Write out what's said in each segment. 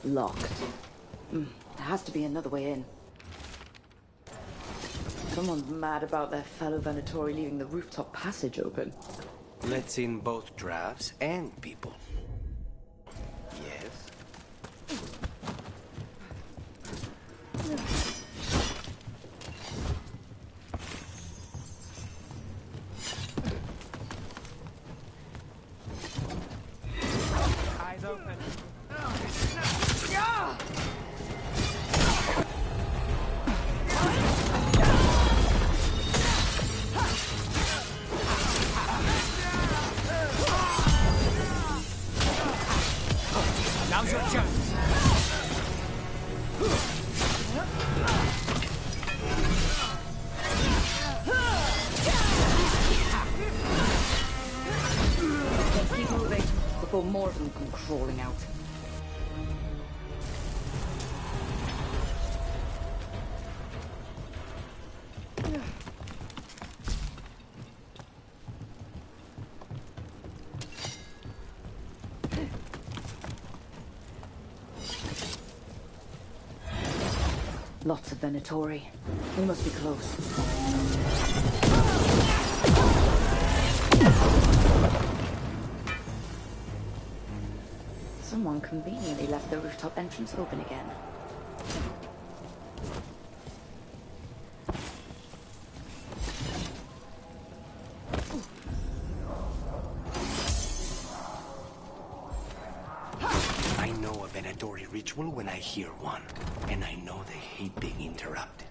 Locked. There has to be another way in. Someone's mad about their fellow Venatori leaving the rooftop passage open. Let's in both drafts and people. Yes? Eyes open. Now's your chance. Keep moving before more of them come crawling out. Lots of Venatori. We must be close. Someone conveniently left the rooftop entrance open again. I know a Venatori ritual when I hear one, and I know they hate being interrupted.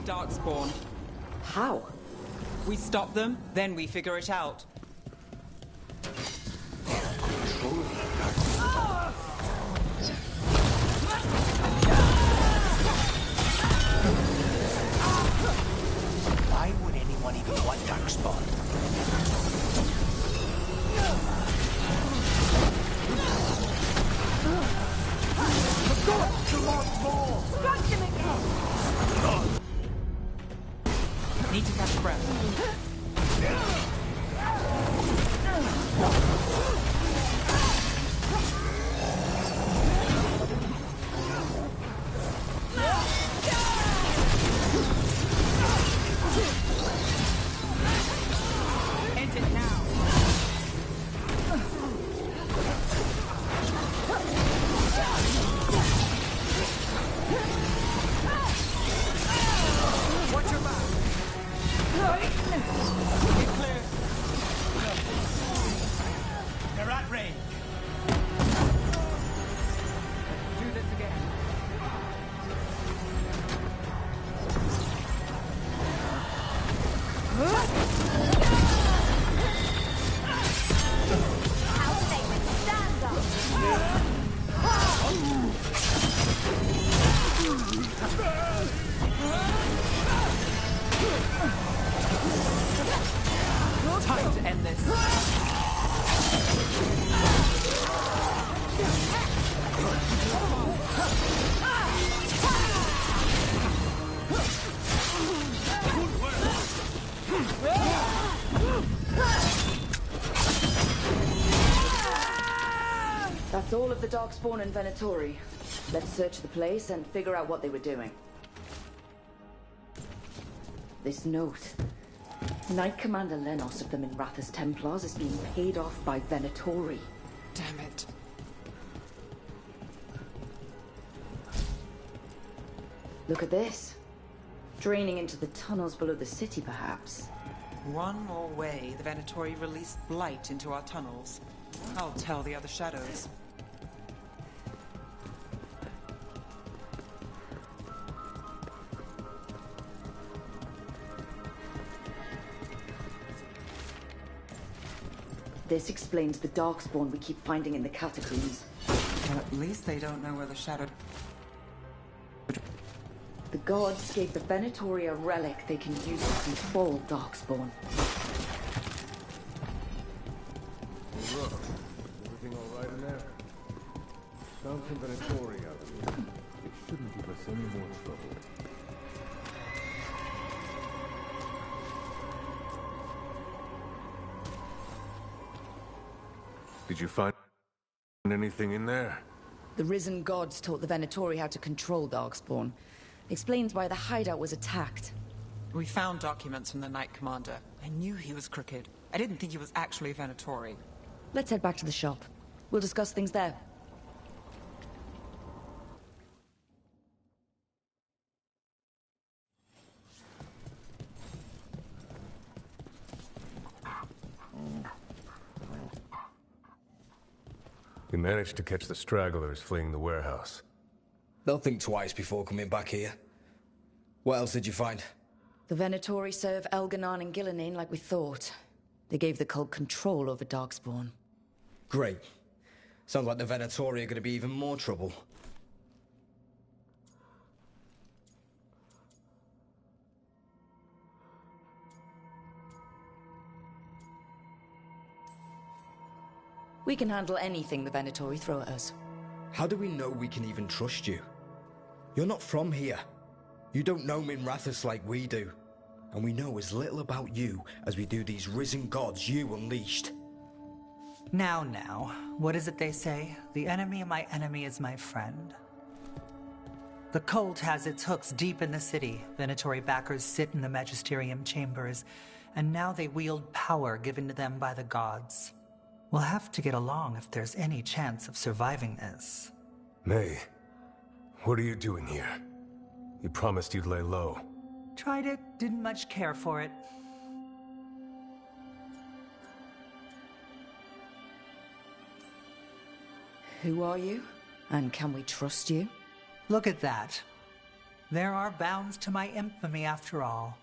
Darkspawn. How? We stop them, then we figure it out. Why would anyone even want Darkspawn? Need to catch breath. End it now. Watch your back. Get clear. They're at range. Do this again. How they stand up. Time to end this. That's all of the Darkspawn and Venatori. Let's search the place and figure out what they were doing. This note. Knight Commander Lenos of the Minrathous Templars is being paid off by Venatori. Damn it. Look at this. Draining into the tunnels below the city, perhaps. One more way the Venatori released blight into our tunnels. I'll tell the other shadows. This explains the darkspawn we keep finding in the catacombs. Well, at least they don't know where the shadow... The gods gave the Venatori a relic they can use to control darkspawn. Hey, look. Everything all right in there? Found some Venatori out here. It shouldn't give us any more trouble. Did you find anything in there? The risen gods taught the Venatori how to control darkspawn. Explains why the hideout was attacked. We found documents from the Knight Commander. I knew he was crooked. I didn't think he was actually a Venatori. Let's head back to the shop. We'll discuss things there. We managed to catch the stragglers fleeing the warehouse. They'll think twice before coming back here. What else did you find? The Venatori serve Elganon and Gillenane like we thought. They gave the cult control over darkspawn. Great. Sounds like the Venatori are going to be even more trouble. We can handle anything the Venatori throw at us. How do we know we can even trust you? You're not from here. You don't know Minrathous like we do. And we know as little about you as we do these risen gods you unleashed. Now, what is it they say? The enemy of my enemy is my friend. The cult has its hooks deep in the city. Venatori backers sit in the Magisterium chambers, and now they wield power given to them by the gods. We'll have to get along if there's any chance of surviving this. May, what are you doing here? You promised you'd lay low. Tried it, didn't much care for it. Who are you? And can we trust you? Look at that. There are bounds to my infamy after all.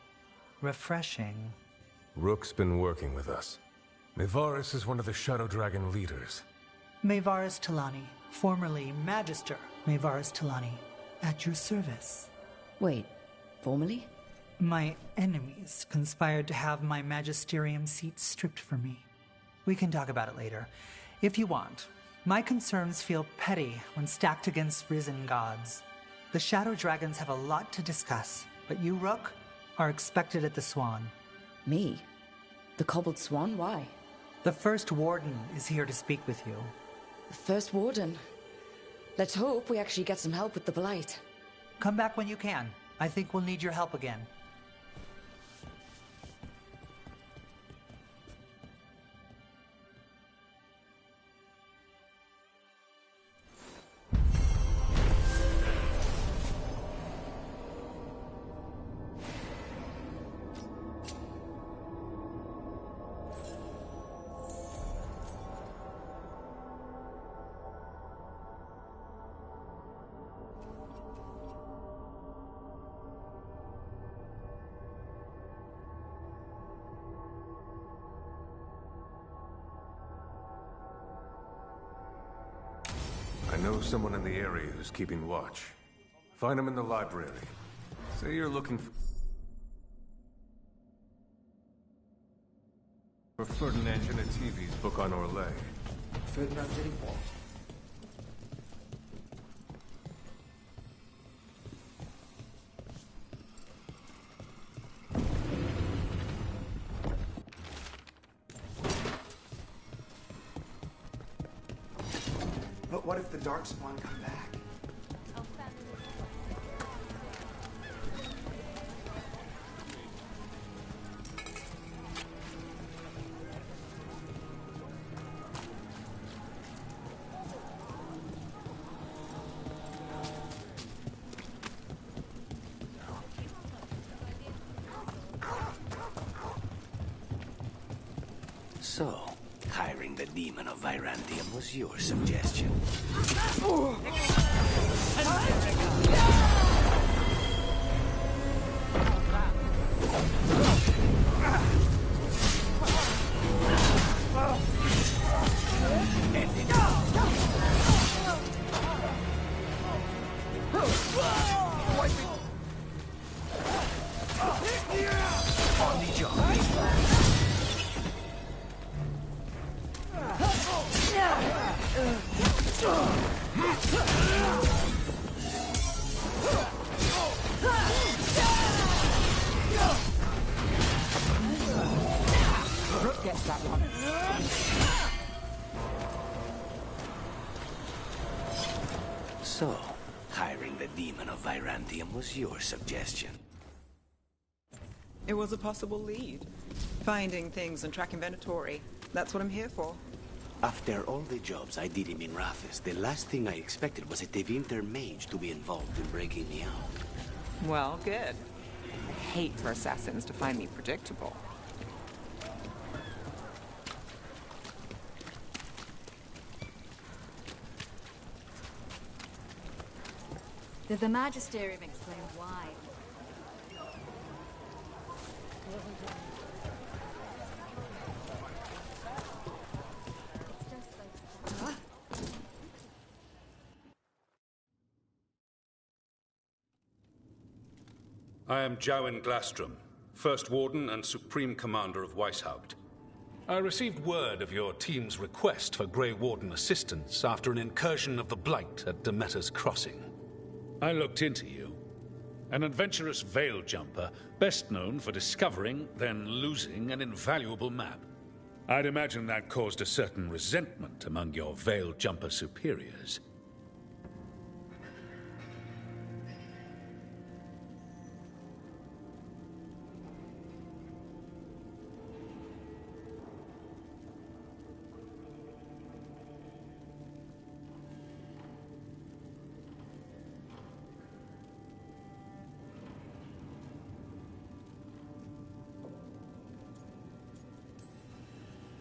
Refreshing. Rook's been working with us. Mayvaris is one of the Shadow Dragon leaders. Mayvaris Talani, formerly Magister Mayvaris Talani, at your service. Wait, formally? My enemies conspired to have my magisterium seat stripped from me. We can talk about it later, if you want. My concerns feel petty when stacked against risen gods. The Shadow Dragons have a lot to discuss, but you, Rook, are expected at the Swan. Me? The Cobbled Swan? Why? The First Warden is here to speak with you. The First Warden? Let's hope we actually get some help with the Blight. Come back when you can. I think we'll need your help again. I know someone in the area who's keeping watch. Find him in the library. Say you're looking for Ferdinand Genetivi's book on Orlais. Ferdinand did what? But what if the Darkspawn come back? So, hiring the demon of Virantium was your suggestion. shipment of Virantium was your suggestion. It was a possible lead. Finding things and tracking Venatori. That's what I'm here for. After all the jobs I did in Minrathis, the last thing I expected was a Tevinter mage to be involved in breaking me out. Well, good. I hate for assassins to find me predictable. Did the Magisterium explain why? I am Jowen Glastrom, First Warden and Supreme Commander of Weishaupt. I received word of your team's request for Grey Warden assistance after an incursion of the Blight at Demeter's Crossing. I looked into you. An adventurous veil jumper, best known for discovering, then losing an invaluable map. I'd imagine that caused a certain resentment among your veil jumper superiors.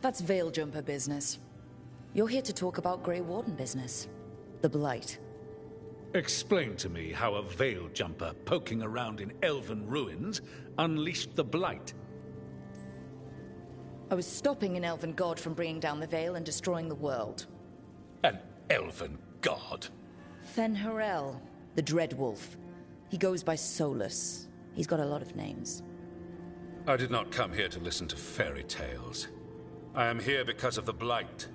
That's Veil Jumper business. You're here to talk about Grey Warden business. The Blight. Explain to me how a veil jumper poking around in elven ruins unleashed the Blight. I was stopping an elven god from bringing down the Veil and destroying the world. An elven god? Fen'Harel, the Dreadwolf. He goes by Solus. He's got a lot of names. I did not come here to listen to fairy tales. I am here because of the Blight.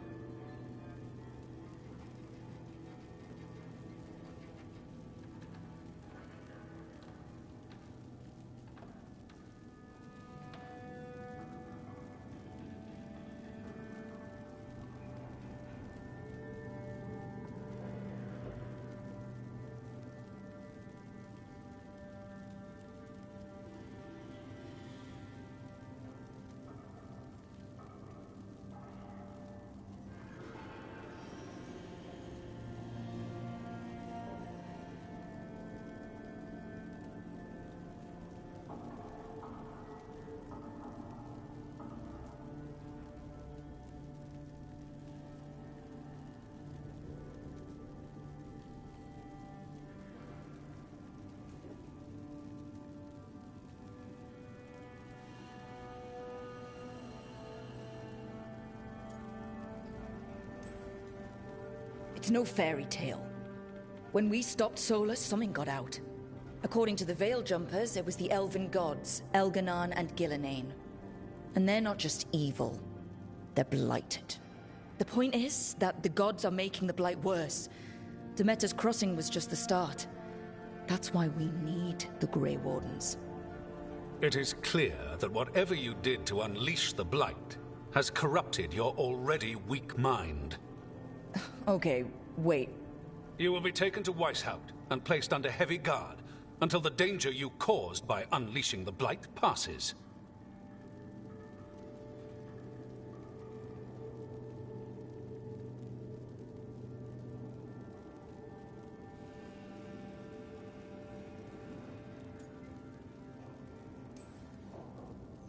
It's no fairy tale. When we stopped Solus, something got out. According to the Veil Jumpers, it was the elven gods, Elganon and Gillenane. And they're not just evil, they're blighted. The point is that the gods are making the Blight worse. Demeter's Crossing was just the start. That's why we need the Grey Wardens. It is clear that whatever you did to unleash the Blight has corrupted your already weak mind. Okay, wait. You will be taken to Weishaupt and placed under heavy guard until the danger you caused by unleashing the Blight passes.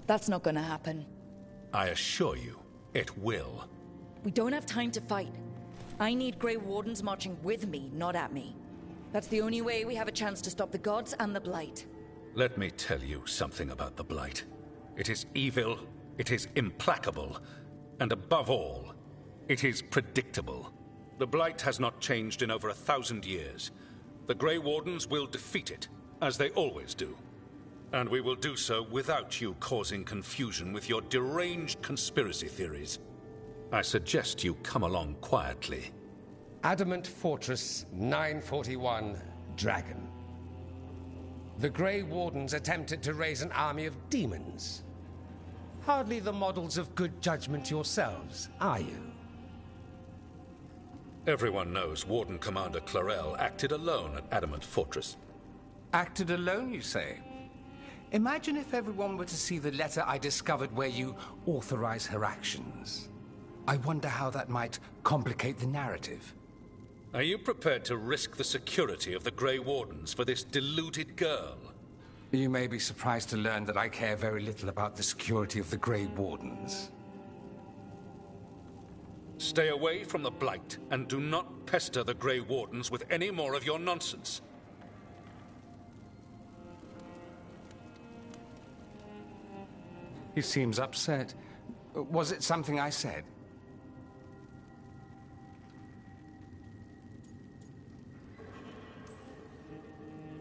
That's not gonna happen. I assure you, it will. We don't have time to fight. I need Grey Wardens marching with me, not at me. That's the only way we have a chance to stop the gods and the Blight. Let me tell you something about the Blight. It is evil, it is implacable, and above all, it is predictable. The Blight has not changed in over 1,000 years. The Grey Wardens will defeat it, as they always do. And we will do so without you causing confusion with your deranged conspiracy theories. I suggest you come along quietly. Adamant Fortress 941, Dragon. The Grey Wardens attempted to raise an army of demons. Hardly the models of good judgment yourselves, are you? Everyone knows Warden Commander Clarel acted alone at Adamant Fortress. Acted alone, you say? Imagine if everyone were to see the letter I discovered where you authorize her actions. I wonder how that might complicate the narrative. Are you prepared to risk the security of the Grey Wardens for this deluded girl? You may be surprised to learn that I care very little about the security of the Grey Wardens. Stay away from the Blight, and do not pester the Grey Wardens with any more of your nonsense. He seems upset. Was it something I said?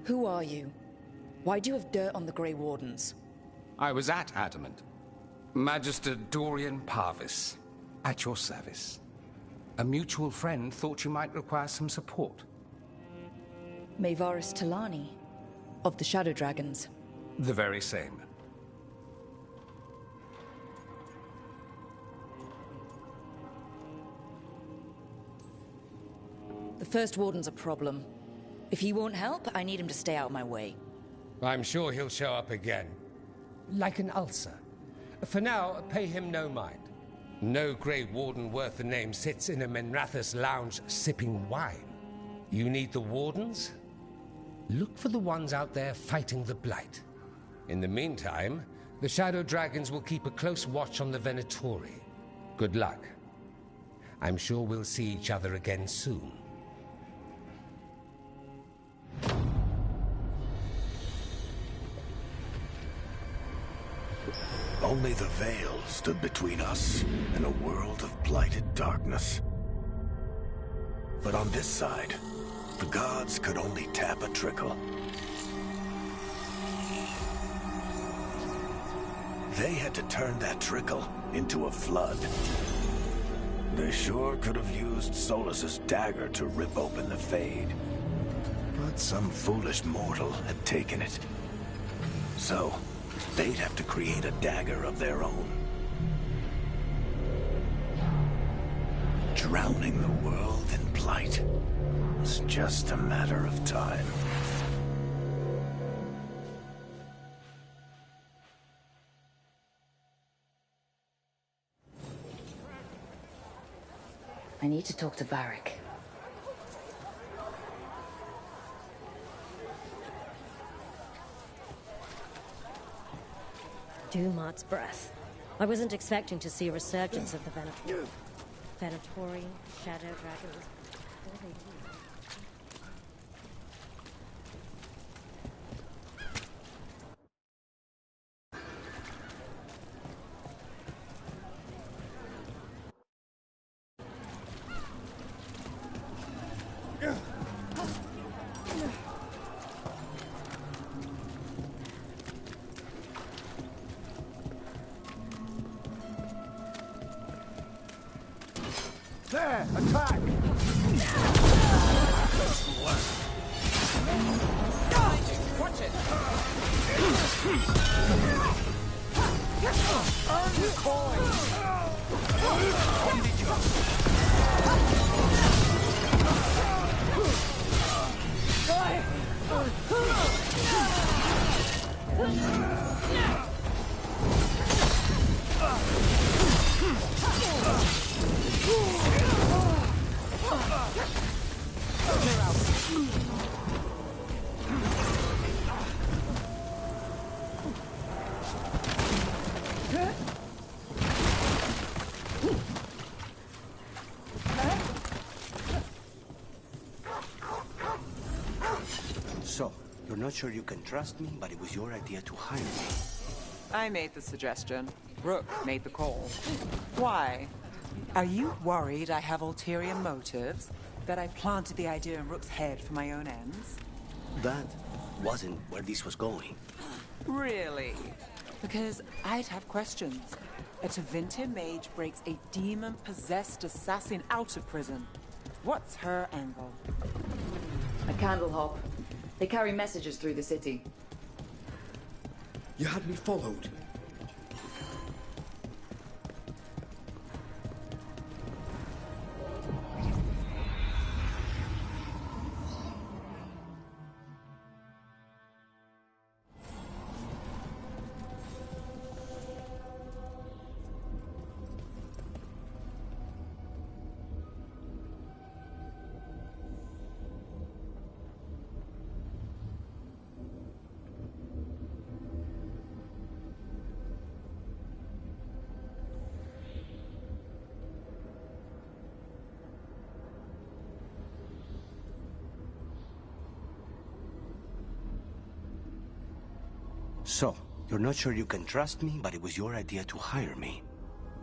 Who are you? Why do you have dirt on the Grey Wardens? I was at Adamant. Magister Dorian Parvis, at your service. A mutual friend thought you might require some support. Mayvaris Talani, of the Shadow Dragons. The very same. The First Warden's a problem. If he won't help, I need him to stay out of my way. I'm sure he'll show up again. Like an ulcer. For now, pay him no mind. No Grey Warden worth the name sits in a Minrathous lounge sipping wine. You need the Wardens? Look for the ones out there fighting the Blight. In the meantime, the Shadow Dragons will keep a close watch on the Venatori. Good luck. I'm sure we'll see each other again soon. Only the veil stood between us and a world of blighted darkness. But on this side, the gods could only tap a trickle. They had to turn that trickle into a flood. They sure could have used Solus's dagger to rip open the Fade. But some foolish mortal had taken it. So, they'd have to create a dagger of their own. Drowning the world in blight was just a matter of time. I need to talk to Varric. Dumart's breath. I wasn't expecting to see a resurgence of the Venatori, Shadow Dragons. What are they doing? There! Attack! Watch it! Earn the coin! So, you're not sure you can trust me, but it was your idea to hire me. I made the suggestion. Rook made the call. Why? Are you worried I have ulterior motives? That I planted the idea in Rook's head for my own ends? That wasn't where this was going. Really? Because I'd have questions. A Tevinter mage breaks a demon-possessed assassin out of prison. What's her angle? A candle hop. They carry messages through the city. You had me followed. So, you're not sure you can trust me, but it was your idea to hire me.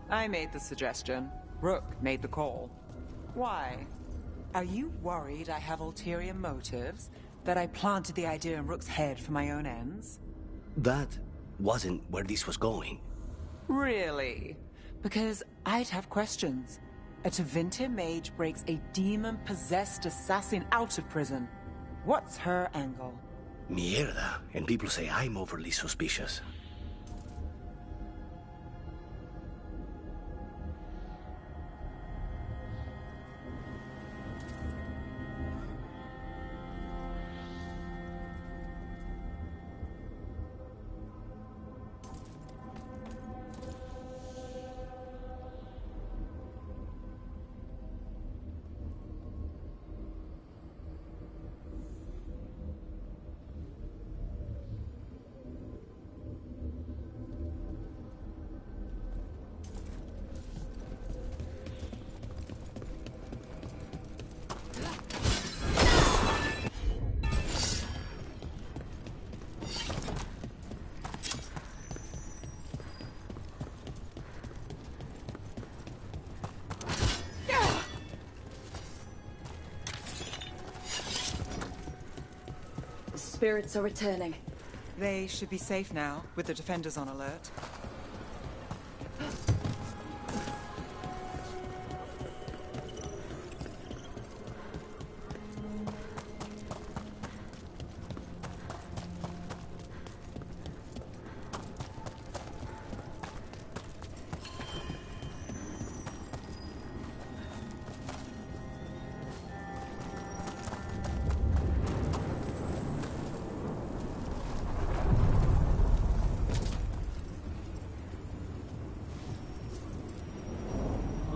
I made the suggestion. Rook made the call. Why? Are you worried I have ulterior motives? That I planted the idea in Rook's head for my own ends? That wasn't where this was going. Really? Because I'd have questions. A Tevinter mage breaks a demon-possessed assassin out of prison. What's her angle? Mierda. And people say I'm overly suspicious. Spirits are returning. They should be safe now, with the defenders on alert.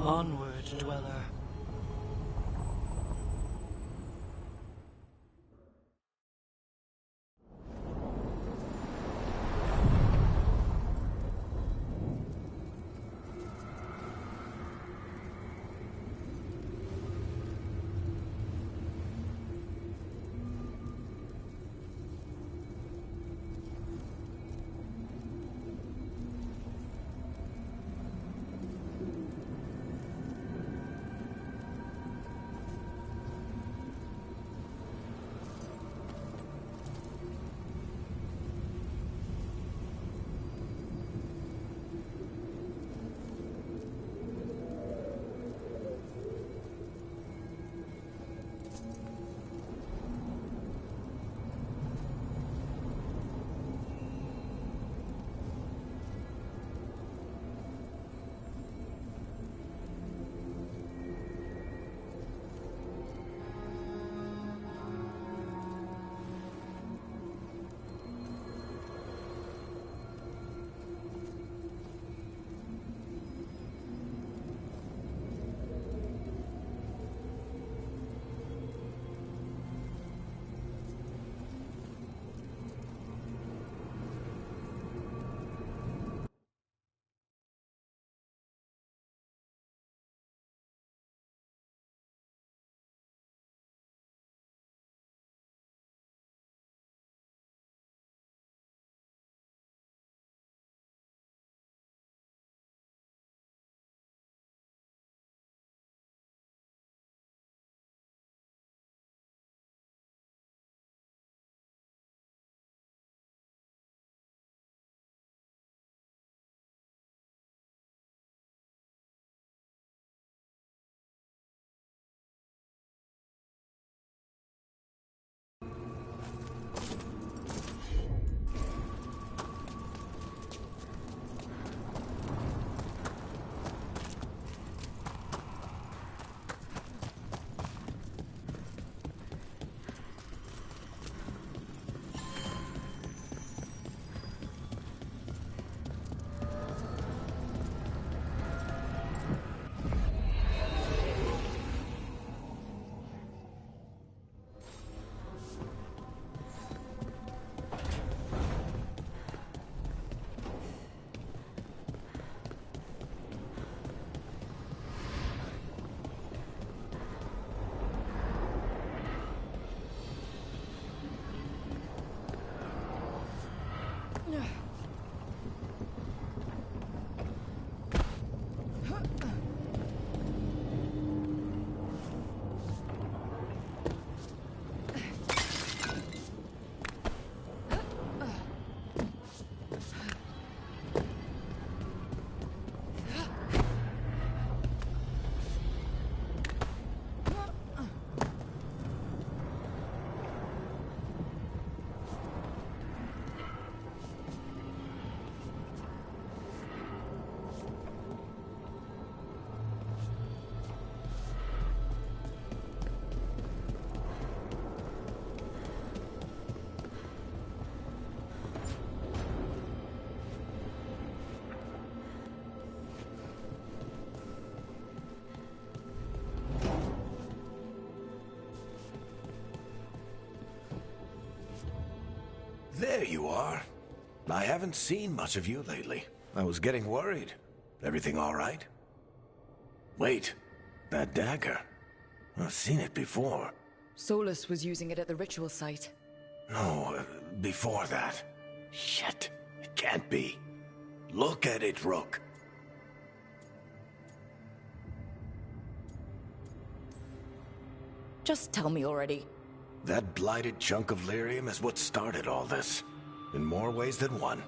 Onward, dweller. There you are. I haven't seen much of you lately. I was getting worried. Everything all right? Wait, that dagger. I've seen it before. Solus was using it at the ritual site. No, before that. Shit, it can't be. Look at it, Rook. Just tell me already. That blighted chunk of lyrium is what started all this. In more ways than one.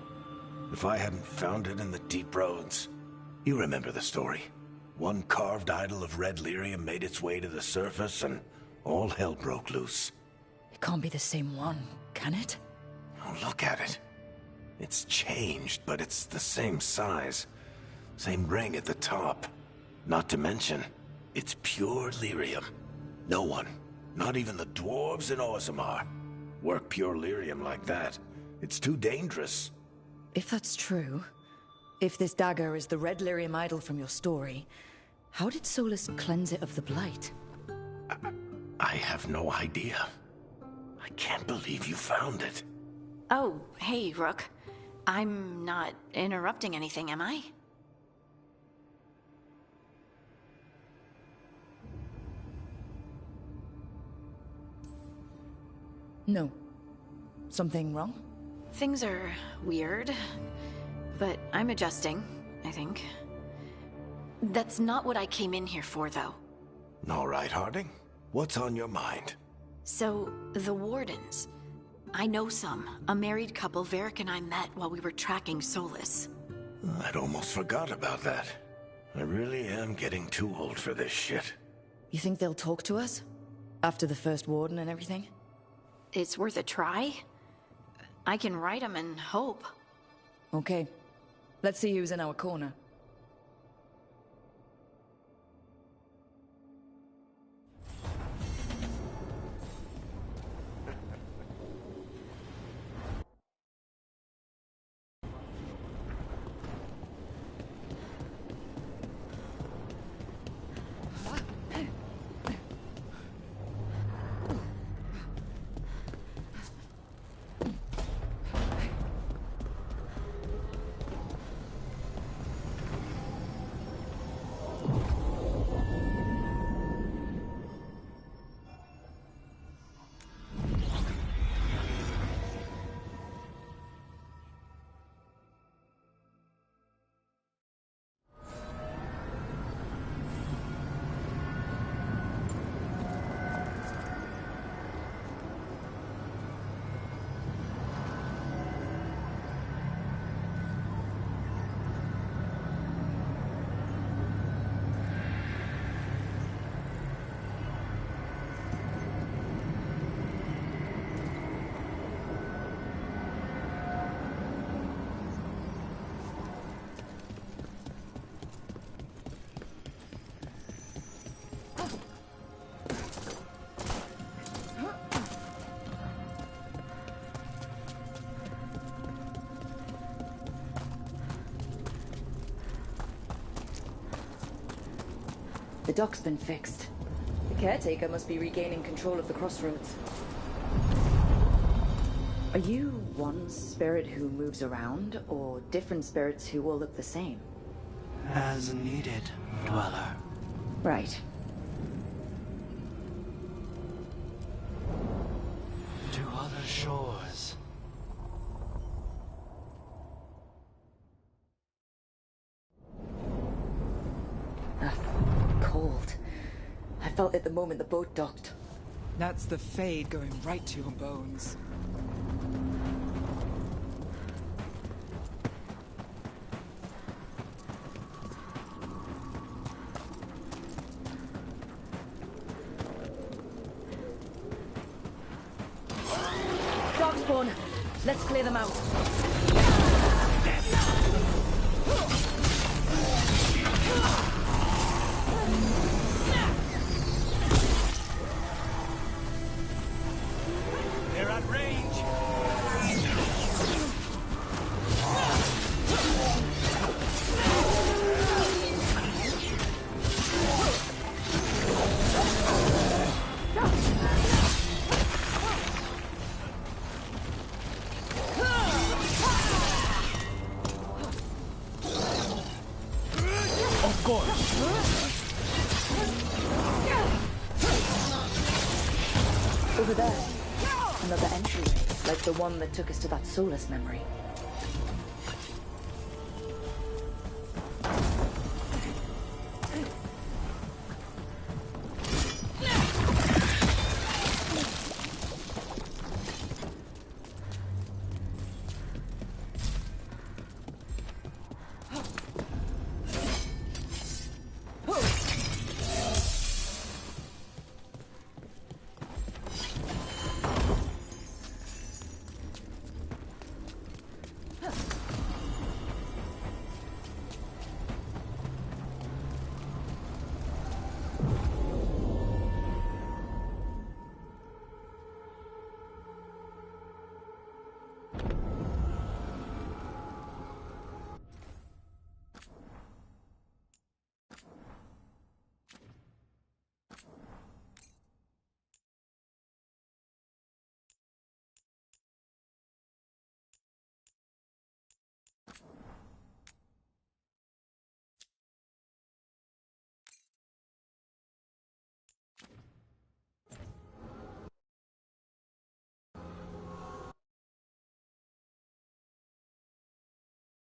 If I hadn't found it in the deep roads. You remember the story. One carved idol of red lyrium made its way to the surface and all hell broke loose. It can't be the same one, can it? Oh, look at it. It's changed, but it's the same size. Same ring at the top. Not to mention, it's pure lyrium. No one, not even the dwarves in Orzammar, work pure lyrium like that. It's too dangerous. If that's true, if this dagger is the red lyrium idol from your story, how did Solus cleanse it of the blight? I have no idea. I can't believe you found it. Oh, hey, Rook. I'm not interrupting anything, am I? No. Something wrong? Things are weird, but I'm adjusting, I think. That's not what I came in here for, though. All right, Harding. What's on your mind? So, the Wardens. I know some. A married couple Varric and I met while we were tracking Solus. I'd almost forgot about that. I really am getting too old for this shit. You think they'll talk to us? After the first warden and everything? It's worth a try. I can write them and hope. Okay. Let's see who's in our corner. The dock's been fixed. The caretaker must be regaining control of the crossroads. Are you one spirit who moves around, or different spirits who all look the same? As needed, Dweller. Right. To other shores. cold. I felt it the moment the boat docked. That's the Fade going right to your bones. Darkspawn! Let's clear them out. They're at range. Of course. Over there. Another entryway, like the one that took us to that Solus memory.